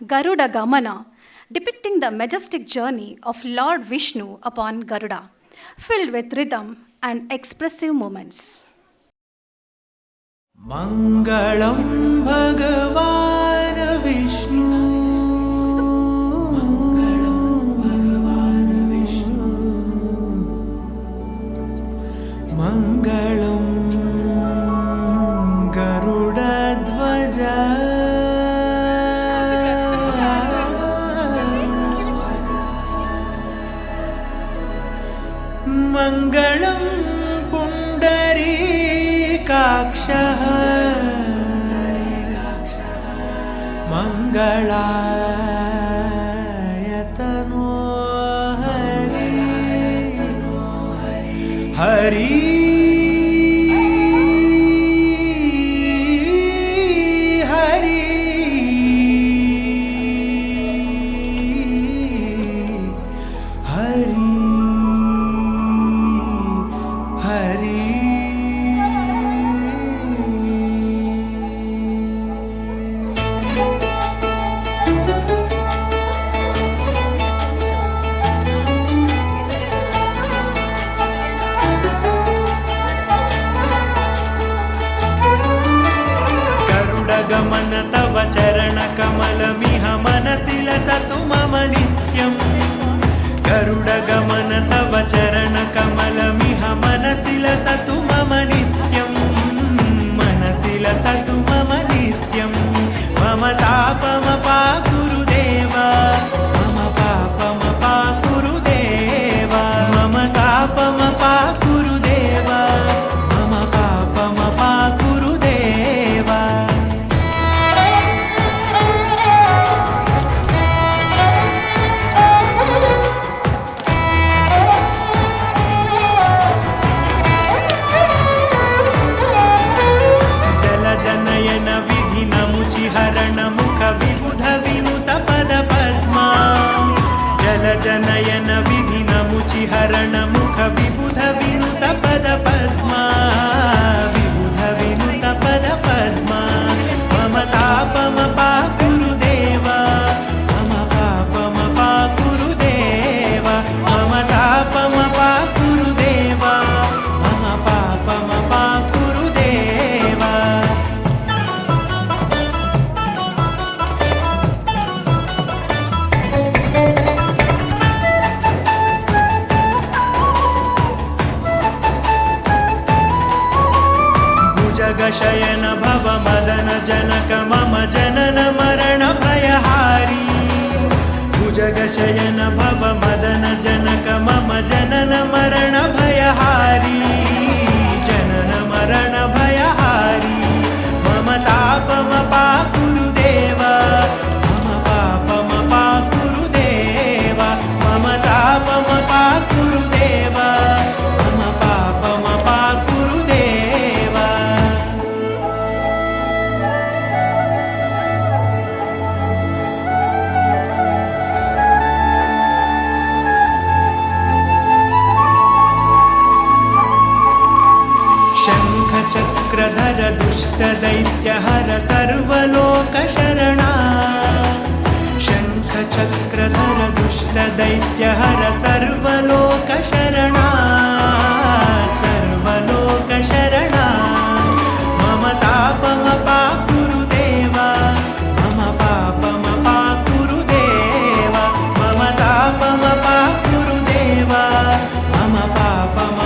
Garuda Gamana, depicting the majestic journey of Lord Vishnu upon Garuda, filled with rhythm and expressive moments. Mangalam Bhagavan Vishnu, Mangalam Bhagavan Vishnu, Mangalam Garuda Dhwaja, Mangalam Pundarikakshaha, Mangalayatano Hari, Hari Hari Hari Hari. गमन तव चरण कमलमिह मनसि लसतु मम नित्यम् गरुड गमन तव चरण कमलमिह मनसि लसतु मम नित्यम् मनसि लसतु मम नित्यम् मम तापमपा गुरुदेवा मम पापमपा गुरुदेवा मम तापमपा गुरुदेवा मम पापमपा गुरुदेवा. जनयन विधि नमुचि हरण मुख विबुध विनुत पद पद्मा जल जनयन विधि नमुचि हरण मुख विबुध विनुत पद पद्मा विबुध विनुत पद पद्मा मम तापमपा गुरुदेवा मम पापमपा गुरुदेवा मम तापमपा गुरुदेवा मम पापमपा गुरुदेवा. जगशयन भव मदन जनक मम जनन मरण भयहारी भुजगशयन भव मदन जनक मम जनन मरण भयहारी जनन मरण भयहारी मम तापमपा गुरुदेवा मम पापमपा गुरुदेवा मम तापमपा गुरुदेवा मम पापमपा गुरुदेवा. शङ्खचक्रधर दुष्टदैत्यहर सर्वलोकशरणा शङ्खचक्रधर दुष्टदैत्यहर सर्वलोकशरणा सर्वलोकशरणा मम तापमपा गुरुदेवा मम पापमपा गुरुदेवा मम तापमपा गुरुदेवा मम पापम